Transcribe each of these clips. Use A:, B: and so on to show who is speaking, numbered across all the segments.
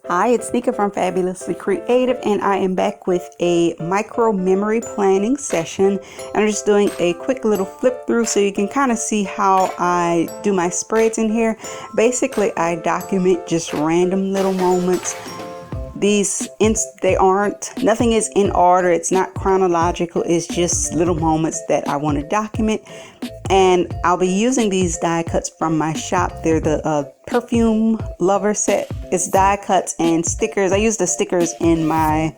A: Hi, it's Nika from Fabulously Creative, and I am back with a micro memory planning session. I'm just doing a quick little flip through so you can kind of see how I do my spreads in here. Basically, I document just random little moments. Nothing is in order. It's not chronological. It's just little moments that I want to document. And I'll be using these die cuts from my shop. They're the perfume lover set. It's die cuts and stickers. I use the stickers in my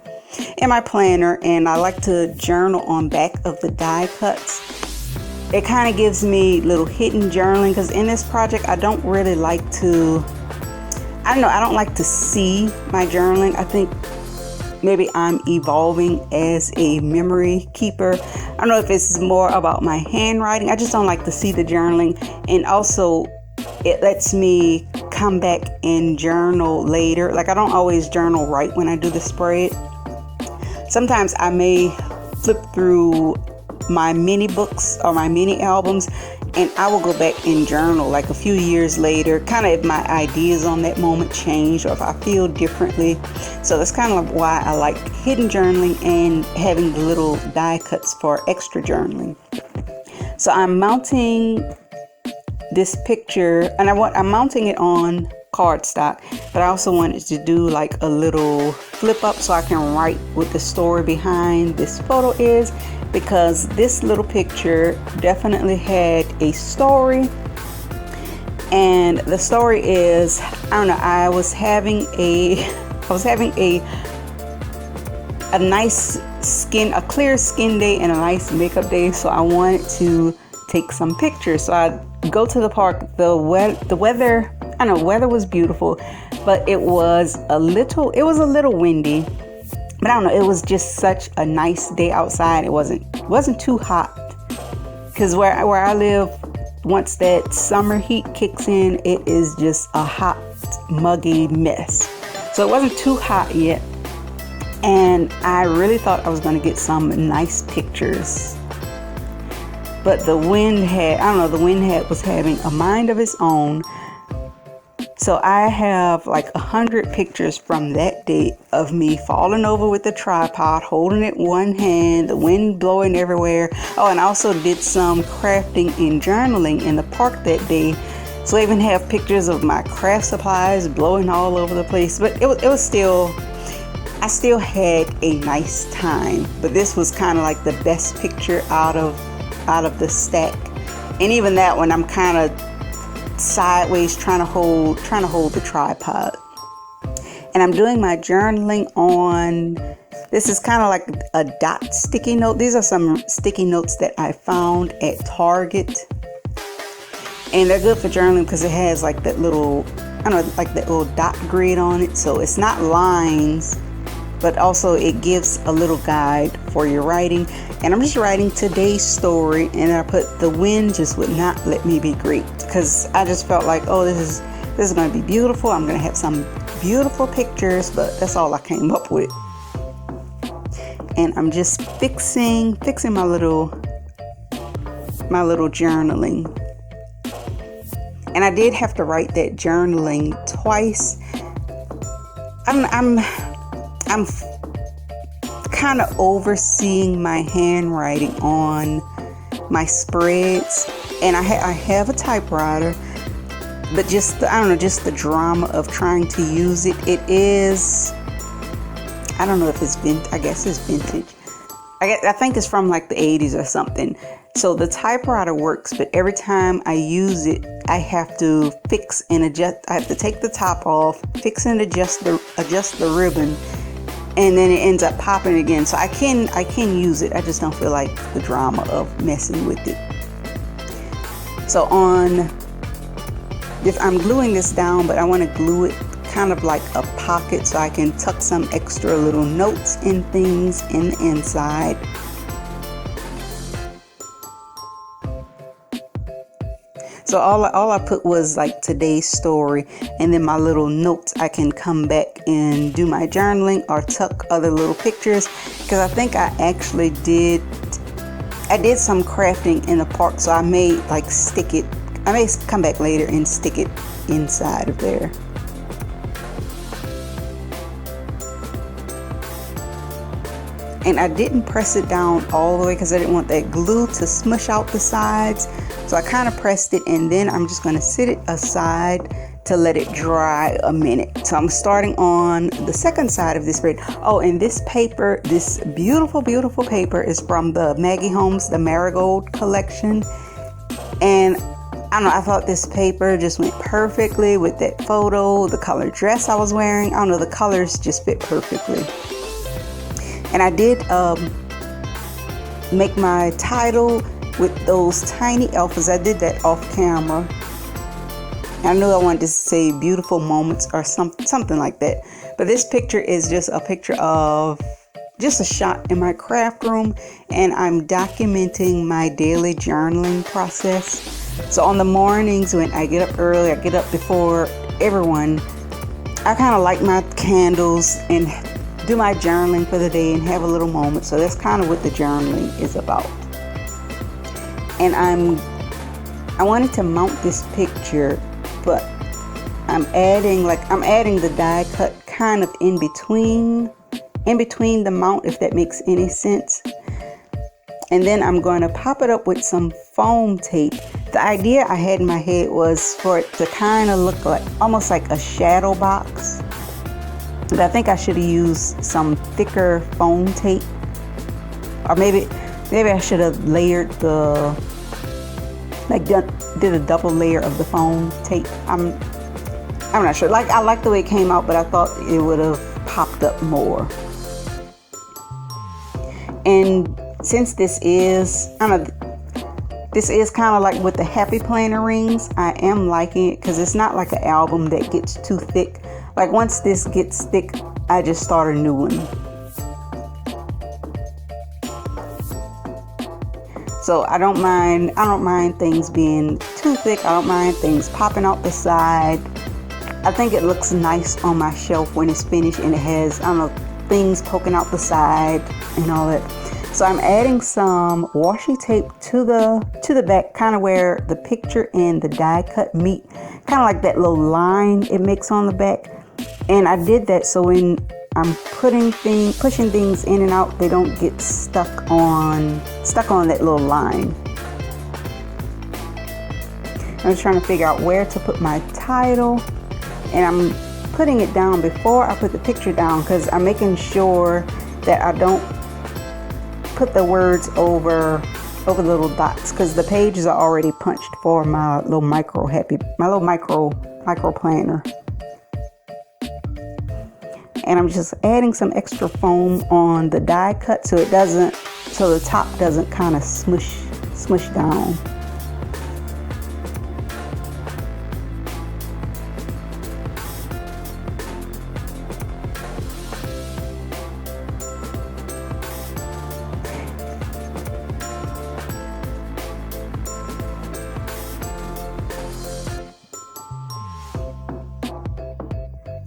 A: planner, and I like to journal on back of the die cuts. It kind of gives me little hidden journaling, because in this project I don't really like to, I don't like to see my journaling. I think maybe I'm evolving as a memory keeper. I don't know if it's more about my handwriting. I just don't like to see the journaling. And also, it lets me come back and journal later. Like, I don't always journal right when I do the spread. Sometimes I may flip through my mini books or my mini albums, and I will go back and journal like a few years later, kind of if my ideas on that moment change or if I feel differently. So that's kind of why I like hidden journaling and having the little die cuts for extra journaling. So I'm mounting this picture, and I'm mounting it on cardstock, but I also wanted to do like a little flip up so I can write what the story behind this photo is, because this little picture definitely had a story. And the story is, I was having a clear skin day and a nice makeup day, so I wanted to take some pictures. So I go to the park. The weather was beautiful, but it was a little windy. But it was just such a nice day outside. It wasn't too hot, because where I live, once that summer heat kicks in, it is just a hot, muggy mess. So it wasn't too hot yet, and I really thought I was going to get some nice pictures. But the wind was having a mind of its own. So I have like 100 pictures from that day of me falling over with the tripod, holding it in one hand, the wind blowing everywhere. Oh, and I also did some crafting and journaling in the park that day. So I even have pictures of my craft supplies blowing all over the place. But I still had a nice time. But this was kind of like the best picture out of the stack. And even that one, I'm kind of sideways trying to hold the tripod. And I'm doing my journaling on, this is kind of like a dot sticky note. These are some sticky notes that I found at Target, and they're good for journaling because it has like that little dot grid on it. So it's not lines, but also it gives a little guide for your writing. And I'm just writing today's story, and I put the wind just would not let me be great, because I just felt like, this is going to be beautiful. I'm going to have some beautiful pictures, but that's all I came up with. And I'm just fixing my little journaling. And I did have to write that journaling twice. I'm kind of overseeing my handwriting on my spreads, and I have a typewriter, but just the drama of trying to use it. It is, I don't know if it's vintage. I guess it's vintage. I think it's from like the 80s or something. So the typewriter works, but every time I use it, I have to fix and adjust. I have to take the top off, fix and adjust the ribbon, and then it ends up popping again. So I can use it. I just don't feel like the drama of messing with it. So I'm gluing this down, but I want to glue it kind of like a pocket so I can tuck some extra little notes and things in the inside. So all I put was like today's story, and then my little notes. I can come back and do my journaling or tuck other little pictures, because I think I actually did some crafting in the park, so I may like stick it. I may come back later and stick it inside of there. And I didn't press it down all the way because I didn't want that glue to smush out the sides. So I kind of pressed it, and then I'm just going to sit it aside to let it dry a minute. So I'm starting on the second side of this spread. Oh, and this paper, this beautiful, beautiful paper is from the Maggie Holmes, the Marigold collection. And I don't know, I thought this paper just went perfectly with that photo, the color dress I was wearing. I don't know, the colors just fit perfectly. And I did make my title with those tiny alphas. I did that off camera. I knew I wanted to say beautiful moments or something like that. But this picture is just a picture of just a shot in my craft room, and I'm documenting my daily journaling process. So on the mornings when I get up early, I get up before everyone, I kind of light my candles and do my journaling for the day and have a little moment. So that's kind of what the journaling is about. And I wanted to mount this picture, but I'm adding the die cut kind of in between the mount, if that makes any sense. And then I'm going to pop it up with some foam tape. The idea I had in my head was for it to kind of look like almost like a shadow box. But I think I should have used some thicker foam tape, or maybe I should have layered did a double layer of the foam tape. I'm not sure. I like the way it came out, but I thought it would have popped up more. And since this is kind of like with the Happy Planner rings, I am liking it because it's not like an album that gets too thick. Like once this gets thick, I just start a new one. So I don't mind things being too thick. I don't mind things popping out the side. I think it looks nice on my shelf when it's finished, and it has, I don't know, things poking out the side and all that. So I'm adding some washi tape to the back, kind of where the picture and the die cut meet, kind of like that little line it makes on the back. And I did that so when I'm pushing things in and out, they don't get stuck on that little line. I'm just trying to figure out where to put my title, and I'm putting it down before I put the picture down because I'm making sure that I don't put the words over the little dots, because the pages are already punched for my little micro planner. And I'm just adding some extra foam on the die cut so the top doesn't kind of smush down.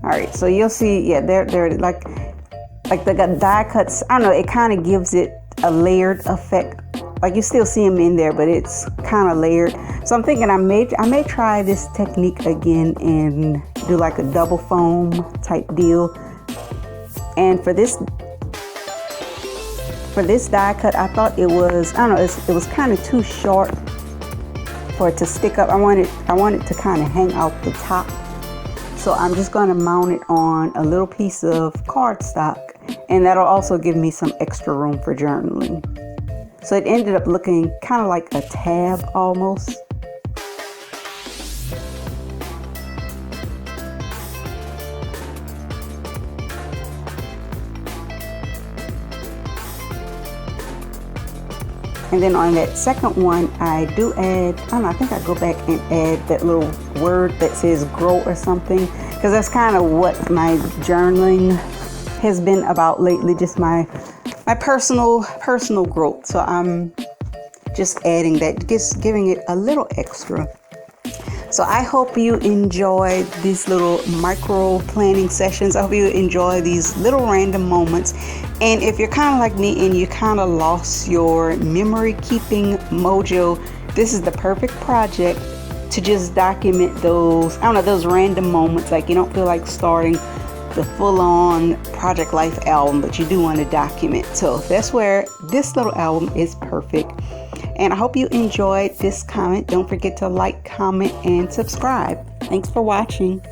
A: All right, so you'll see, yeah, they're like the die cuts. I don't know, it kind of gives it a layered effect. Like you still see them in there, but it's kind of layered. So I'm thinking I may try this technique again and do like a double foam type deal. And for this die cut, I thought it was, I don't know, it was kind of too short for it to stick up. I want it to kind of hang out the top. So I'm just going to mount it on a little piece of cardstock, and that'll also give me some extra room for journaling. So it ended up looking kind of like a tab almost. And then on that second one, I do add, I don't know, I think I go back and add that little word that says grow or something, because that's kind of what my journaling has been about lately, just my personal growth. So I'm just adding that, just giving it a little extra. So I hope you enjoy these little micro planning sessions. I hope you enjoy these little random moments. And if you're kind of like me and you kind of lost your memory keeping mojo, this is the perfect project to just document those, I don't know, those random moments. Like you don't feel like starting the full-on Project Life album, but you do want to document. So that's where this little album is perfect. And I hope you enjoyed this comment. Don't forget to like, comment, and subscribe. Thanks for watching.